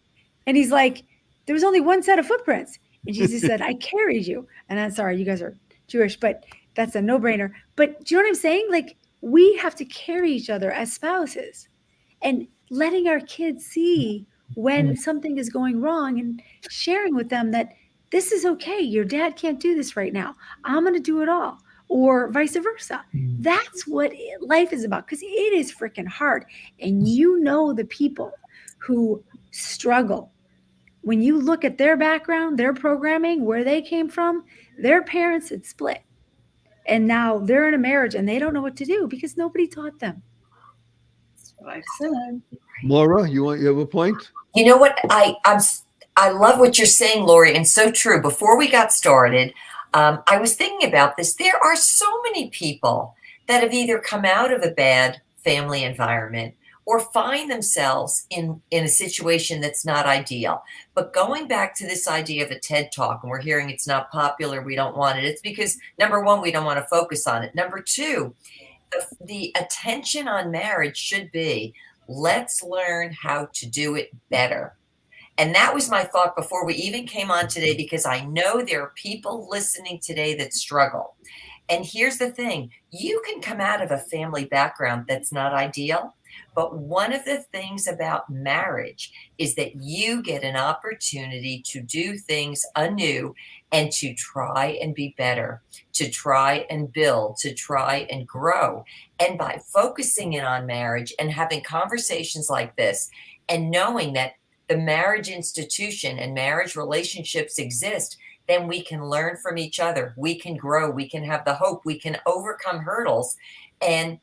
And he's like, there was only one set of footprints. And Jesus said, I carried you. And I'm sorry, you guys are Jewish, but that's a no-brainer. But do you know what I'm saying? Like, we have to carry each other as spouses, and letting our kids see when something is going wrong and sharing with them that this is okay. Your dad can't do this right now. I'm going to do it all, or vice versa. That's what life is about, because it is freaking hard. And the people who struggle, when you look at their background, their programming, where they came from, their parents had split. And now they're in a marriage and they don't know what to do because nobody taught them. That's what I said. Laura, you have a point? You know what? I love what you're saying, Lori, and so true. Before we got started, I was thinking about this. There are so many people that have either come out of a bad family environment or find themselves in a situation that's not ideal. But going back to this idea of a TED Talk, and we're hearing it's not popular, we don't want it. It's because, number one, we don't want to focus on it. Number two, the attention on marriage should be, let's learn how to do it better. And that was my thought before we even came on today, because I know there are people listening today that struggle. And here's the thing, you can come out of a family background that's not ideal, but one of the things about marriage is that you get an opportunity to do things anew and to try and be better, to try and build, to try and grow. And by focusing in on marriage and having conversations like this and knowing that the marriage institution and marriage relationships exist, then we can learn from each other. We can grow. We can have the hope. We can overcome hurdles. And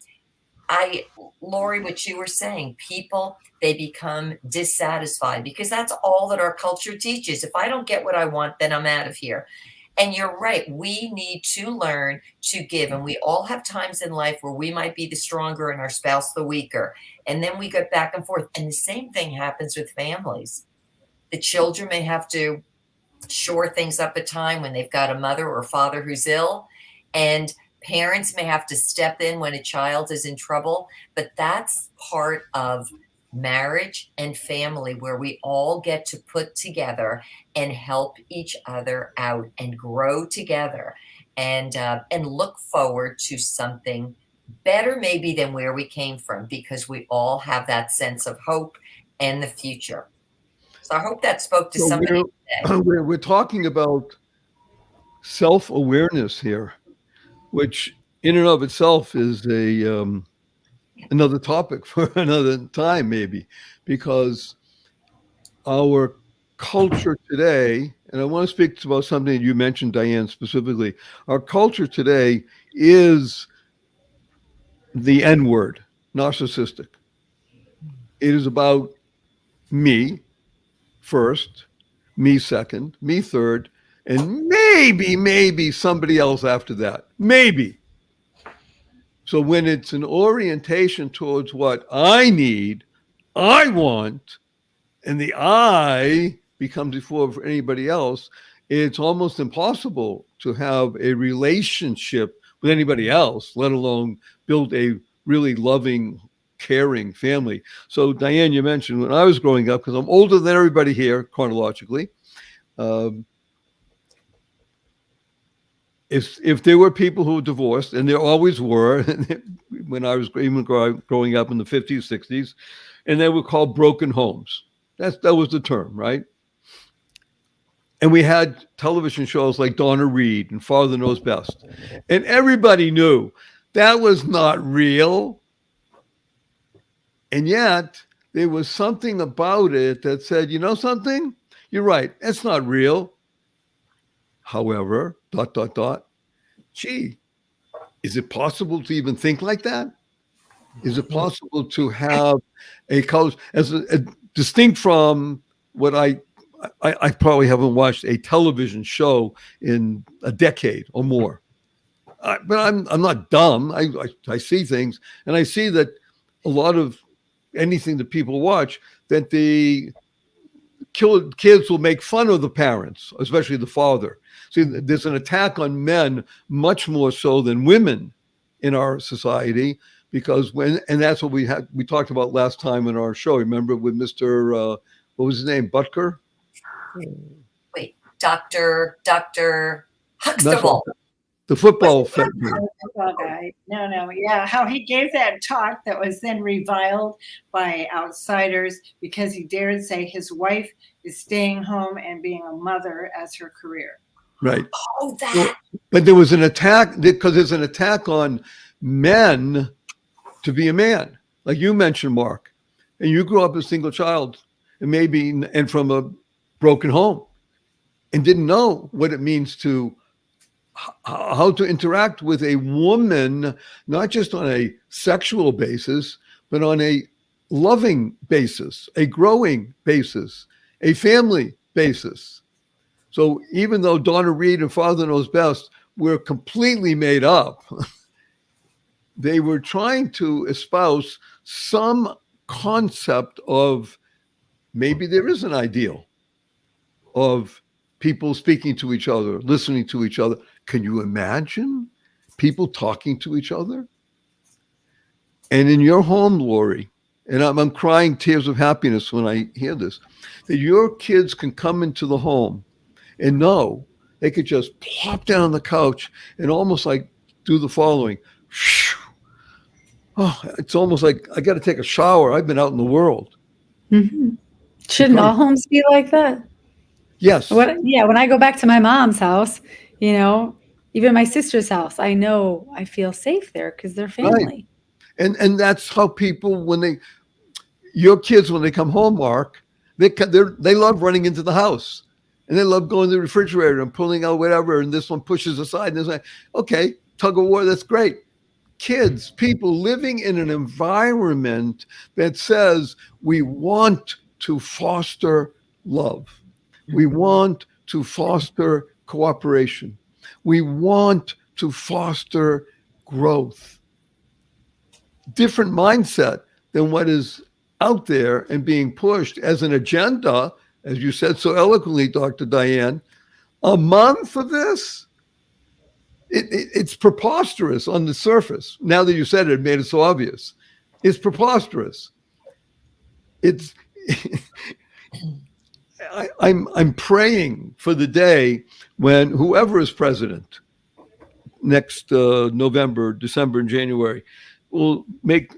Lori, what you were saying, people, they become dissatisfied because that's all that our culture teaches. If I don't get what I want, then I'm out of here. And you're right. We need to learn to give. And we all have times in life where we might be the stronger and our spouse the weaker. And then we go back and forth. And the same thing happens with families. The children may have to shore things up at time when they've got a mother or father who's ill, and parents may have to step in when a child is in trouble. But that's part of marriage and family, where we all get to put together and help each other out and grow together and look forward to something better maybe than where we came from, because we all have that sense of hope and the future. So I hope that spoke to somebody today. We're talking about self-awareness here, which in and of itself is another topic for another time, maybe, because our culture today, and I want to speak about something that you mentioned, Diane, specifically. Our culture today is the N word, narcissistic. It is about me first, me second, me third, and maybe somebody else after that. Maybe. So when it's an orientation towards what I need, I want, and the I becomes before anybody else, it's almost impossible to have a relationship with anybody else, let alone build a really loving, caring family. So Diane, you mentioned when I was growing up, because I'm older than everybody here chronologically, if there were people who were divorced, and there always were when I was even growing up in the 50s, 60s, and they were called broken homes. That was the term, right? And we had television shows like Donna Reed and Father Knows Best. And everybody knew that was not real. And yet there was something about it that said, you know something? You're right. It's not real. However, ... Gee, is it possible to even think like that? Is it possible to have a culture as a distinct from what I probably haven't watched a television show in a decade or more. But I'm not dumb. I see things, and I see that a lot of anything that people watch, that the kids will make fun of the parents, especially the father. See, there's an attack on men much more so than women in our society, because and that's what we talked about last time in our show. Remember with Mr. What was his name? Butker? Wait, Dr. Huxtable. The football guy. No. Yeah, how he gave that talk that was then reviled by outsiders because he dared say his wife is staying home and being a mother as her career. Right. Oh, that. But there was an attack, because there's an attack on men to be a man, like you mentioned, Mark. And you grew up as a single child, and from a broken home, and didn't know what it means to how to interact with a woman, not just on a sexual basis, but on a loving basis, a growing basis, a family basis. So even though Donna Reed and Father Knows Best were completely made up, they were trying to espouse some concept of maybe there is an ideal of people speaking to each other, listening to each other. Can you imagine people talking to each other? And in your home, Lori, and I'm crying tears of happiness when I hear this, that your kids can come into the home and know they could just plop down on the couch and almost like do the following. Oh, it's almost like I got to take a shower. I've been out in the world. Mhm. Shouldn't all homes be like that? Yes. When I go back to my mom's house, even my sister's house, I know I feel safe there because they're family. Right. And that's how people, your kids, when they come home, Mark, they love running into the house, and they love going to the refrigerator and pulling out whatever, and this one pushes aside, and it's like, okay, tug of war, that's great. Kids, people living in an environment that says we want to foster love. We want to foster cooperation. We want to foster growth. Different mindset than what is out there and being pushed as an agenda, as you said so eloquently, Dr. Diane. A month of this? It's preposterous on the surface. Now that you said it made it so obvious. It's preposterous. It's I'm praying for the day when whoever is president next November, December, and January will make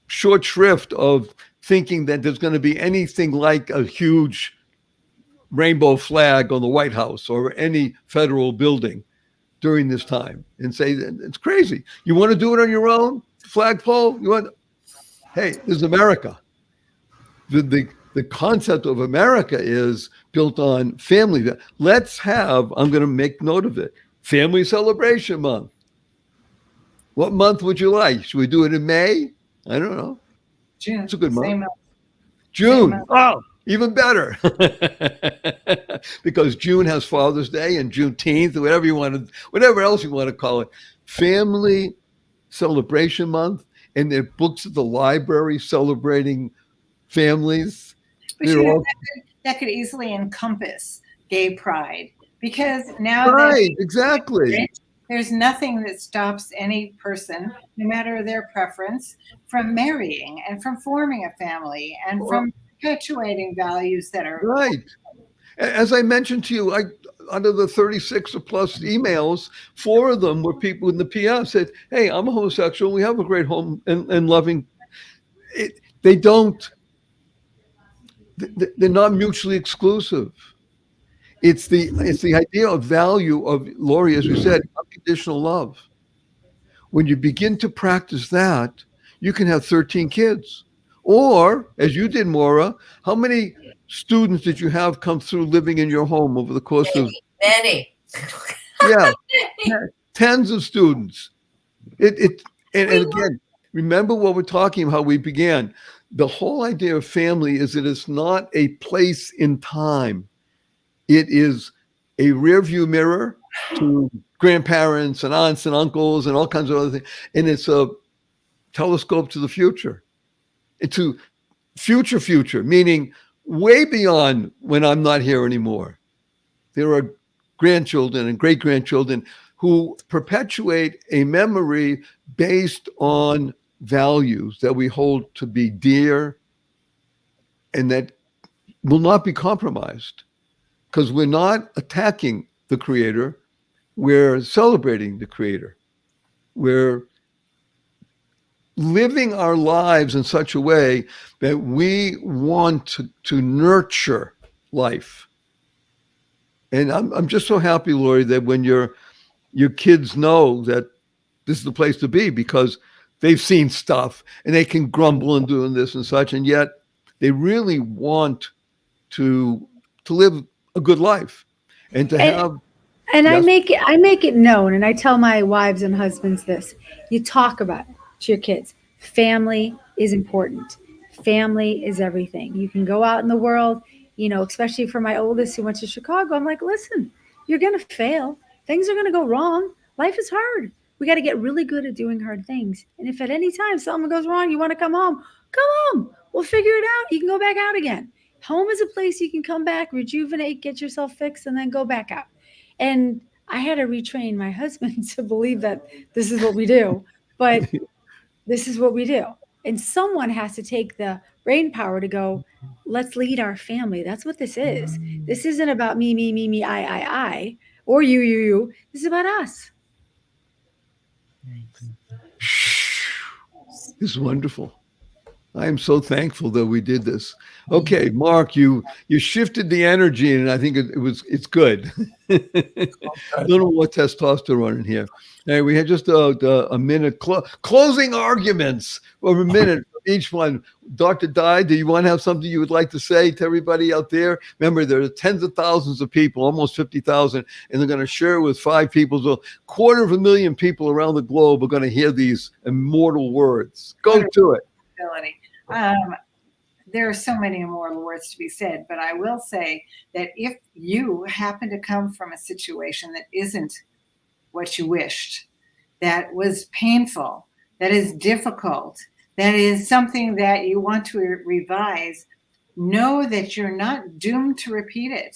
short shrift of thinking that there's going to be anything like a huge rainbow flag on the White House or any federal building during this time, and say that it's crazy. You want to do it on your own, flagpole? Hey, this is America. The concept of America is built on family. Let's have, I'm going to make note of it, Family Celebration Month. What month would you like? Should we do it in May? I don't know. June. It's a good month. Same month. June. Same month. Oh, even better. Because June has Father's Day and Juneteenth, whatever else you want to call it. Family Celebration Month, and there are books at the library celebrating families. But that could easily encompass gay pride, because now exactly. There's nothing that stops any person, no matter their preference, from marrying and from forming a family and from perpetuating values that are right. As I mentioned to you, out of the 36 or plus emails, 4 of them were people in the PS said, "Hey, I'm a homosexual. We have a great home and loving." They're not mutually exclusive. It's the idea of value of, Lori, as you said, unconditional love. When you begin to practice that, you can have 13 kids. Or, as you did, Maura, how many students did you have come through living in your home over the course of many? Yeah, tens of students. And again, remember what we're talking about, how we began. The whole idea of family is that it's not a place in time. It is a rear view mirror to grandparents and aunts and uncles and all kinds of other things. And it's a telescope to the future. To future, meaning way beyond when I'm not here anymore. There are grandchildren and great-grandchildren who perpetuate a memory based on values that we hold to be dear and that will not be compromised, because we're not attacking the Creator, we're celebrating the Creator. We're living our lives in such a way that we want to nurture life. And I'm just so happy, Lori, that when your kids know that this is the place to be, because they've seen stuff and they can grumble and doing this and such, and yet they really want to live a good life and to have. And yes. I make it known, and I tell my wives and husbands this: you talk about it to your kids. Family is important. Family is everything. You can go out in the world, especially for my oldest who went to Chicago. I'm like, listen, you're going to fail. Things are going to go wrong. Life is hard. We got to get really good at doing hard things. And if at any time something goes wrong, you want to come home. We'll figure it out. You can go back out again. Home is a place you can come back, rejuvenate, get yourself fixed, and then go back out. And I had to retrain my husband to believe that this is what we do. But this is what we do. And someone has to take the brain power to go, let's lead our family. That's what this is. This isn't about me, I, or you. This is about us. This is wonderful. I am so thankful that we did this. Okay, Mark, you shifted the energy, and I think it's good. A little more testosterone in here. Hey, we had just a minute closing arguments for a minute for each one. Dr. Dye, do you want to have something you would like to say to everybody out there? Remember, there are tens of thousands of people, almost 50,000, and they're going to share with 5 people. So 250,000 people around the globe are going to hear these immortal words. Go to it. There are so many immortal words to be said, but I will say that if you happen to come from a situation that isn't what you wished, that was painful, that is difficult, that is something that you want to revise, know that you're not doomed to repeat it.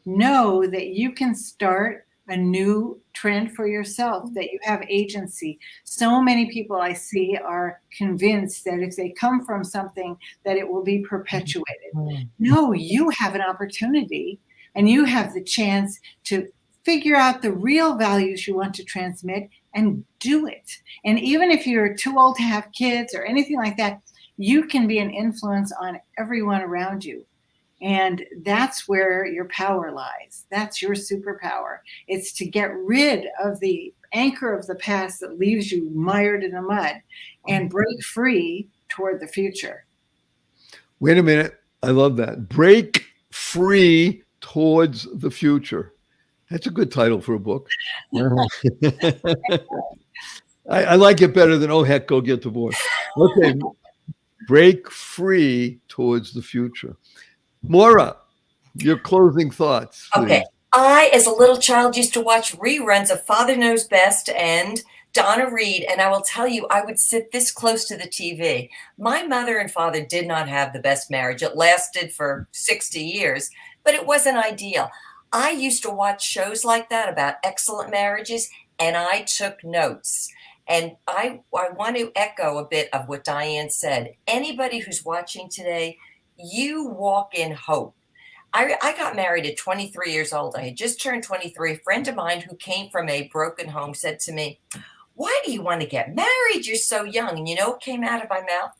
Know that you can start a new trend for yourself, that you have agency. So many people I see are convinced that if they come from something, that it will be perpetuated. No, you have an opportunity, and you have the chance to figure out the real values you want to transmit and do it. And even if you're too old to have kids or anything like that, you can be an influence on everyone around you. And that's where your power lies. That's your superpower. It's to get rid of the anchor of the past that leaves you mired in the mud and break free toward the future. Wait a minute. I love that. Break free towards the future. That's a good title for a book. I like it better than, oh, heck, go get divorced. Okay. Break free towards the future. Maura, your closing thoughts, please. Okay. I, as a little child, used to watch reruns of Father Knows Best and Donna Reed, and I will tell you, I would sit this close to the TV. My mother and father did not have the best marriage. It lasted for 60 years, but it wasn't ideal. I used to watch shows like that about excellent marriages, and I took notes. And I want to echo a bit of what Diane said. Anybody who's watching today, you walk in hope. I got married at 23 years old. I had just turned 23. A friend of mine who came from a broken home said to me, "Why do you want to get married? You're so young." And you know what came out of my mouth?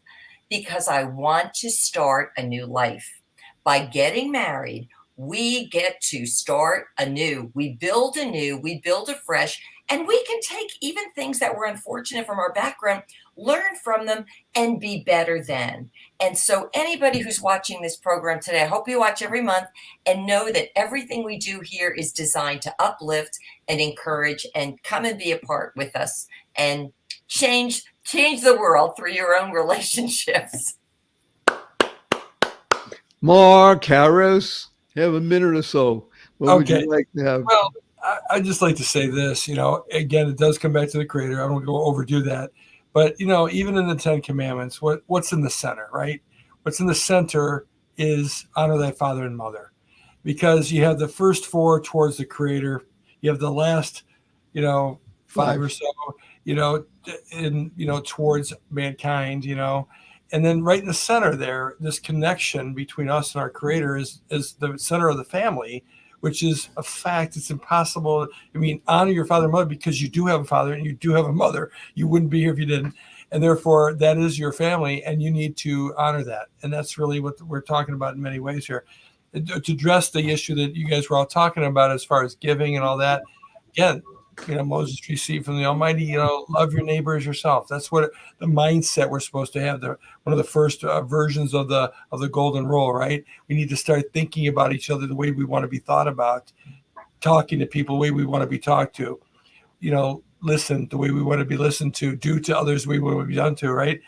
Because I want to start a new life. By getting married, we get to start anew. We build anew, we build afresh, and we can take even things that were unfortunate from our background, learn from them, and be better then. And so anybody who's watching this program today, I hope you watch every month and know that everything we do here is designed to uplift and encourage, and come and be a part with us and change the world through your own relationships. Mark Harris, have a minute or so. What would you like to have? Well, I'd just like to say this, again, it does come back to the Creator. I don't go overdo that. But, even in the 10 Commandments, what's in the center, right? What's in the center is honor thy father and mother, because you have the first 4 towards the Creator. You have the last, 5 or so, towards mankind, and then right in the center there, this connection between us and our Creator is the center of the family, which is a fact. It's impossible. Honor your father and mother, because you do have a father and you do have a mother. You wouldn't be here if you didn't. And therefore, that is your family, and you need to honor that. And that's really what we're talking about in many ways here. To address the issue that you guys were all talking about as far as giving and all that, again, Moses received from the Almighty, love your neighbor as yourself. That's what the mindset we're supposed to have. One of the first versions of the golden rule, right? We need to start thinking about each other the way we want to be thought about, talking to people the way we want to be talked to, listen the way we want to be listened to, do to others the way we want to be done to, right?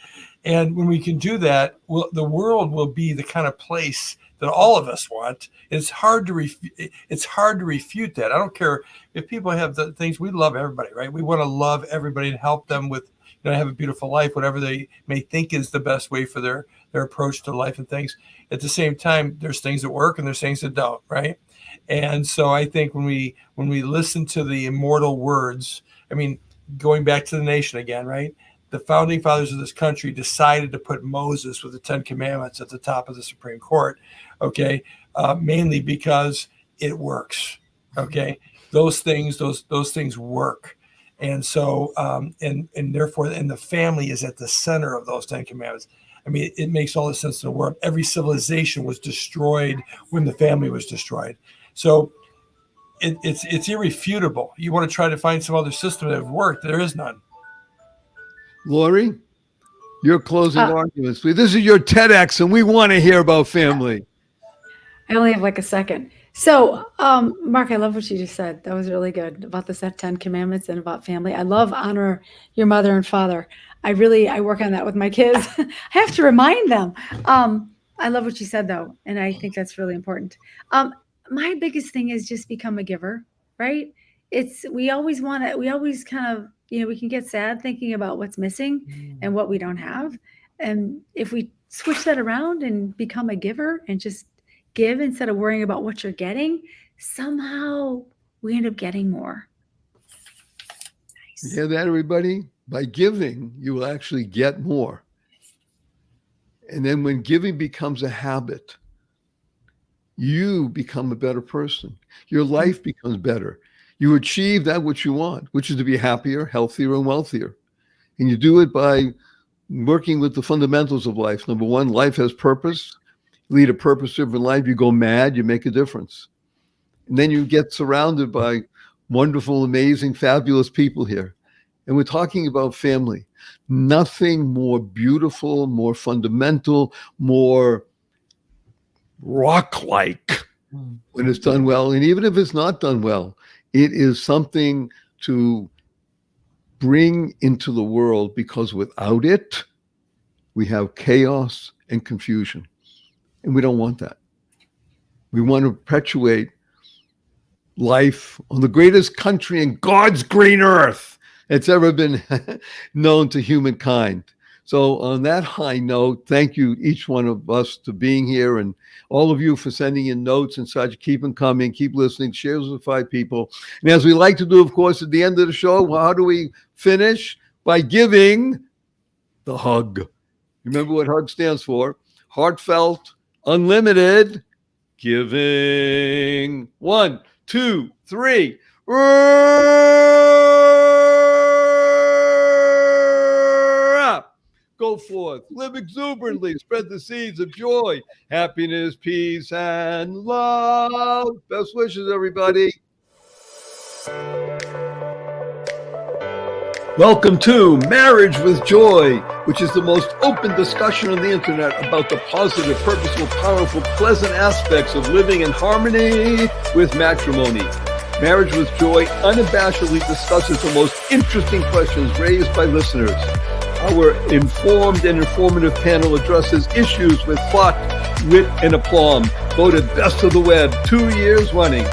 And when we can do that, the world will be the kind of place that all of us want. It's hard to refute that. I don't care if people have the things. We love everybody, right? We want to love everybody and help them with, have a beautiful life, whatever they may think is the best way for their approach to life and things. At the same time, there's things that work and there's things that don't, right? And so I think when we listen to the immortal words, going back to the nation again, right? The founding fathers of this country decided to put Moses with the 10 Commandments at the top of the Supreme Court, okay? Mainly because it works, okay? Those things work. And so, and therefore, and the family is at the center of those 10 commandments. I mean, it makes all the sense in the world. Every civilization was destroyed when the family was destroyed. So it's irrefutable. You want to try to find some other system that have worked. There is none. Lori, your closing arguments, please. This is your TEDx, and we want to hear about family. I only have like a second. So, Mark, I love what you just said. That was really good about the 10 commandments and about family. I love honor your mother and father. I work on that with my kids. I have to remind them. I love what you said though. And I think that's really important. My biggest thing is just become a giver, right? We always kind of, we can get sad thinking about what's missing and what we don't have. And if we switch that around and become a giver and just give instead of worrying about what you're getting, somehow we end up getting more. Nice. You hear that, everybody? By giving, you will actually get more. And then when giving becomes a habit, you become a better person. Your life becomes better. You achieve that which you want, which is to be happier, healthier, and wealthier. And you do it by working with the fundamentals of life. Number one, life has purpose. Lead a purpose-driven life. You go mad, you make a difference. And then you get surrounded by wonderful, amazing, fabulous people here. And we're talking about family. Nothing more beautiful, more fundamental, more rock-like when it's done well. And even if it's not done well, it is something to bring into the world, because without it, we have chaos and confusion. And we don't want that. We want to perpetuate life on the greatest country in God's green earth that's ever been known to humankind. So on that high note, thank you, each one of us, to being here, and all of you for sending in notes and such. Keep them coming, keep listening, share with 5 people. And as we like to do, of course, at the end of the show, how do we finish? By giving the hug. Remember what HUG stands for? Heartfelt, unlimited giving. 1, 2, 3. Go forth, live exuberantly, spread the seeds of joy, happiness, peace, and love. Best wishes, everybody. Welcome to Marriage with Joy, which is the most open discussion on the internet about the positive, purposeful, powerful, pleasant aspects of living in harmony with matrimony. Marriage with Joy unabashedly discusses the most interesting questions raised by listeners. Our informed and informative panel addresses issues with thought, wit, and aplomb. Voted best of the web 2 years running.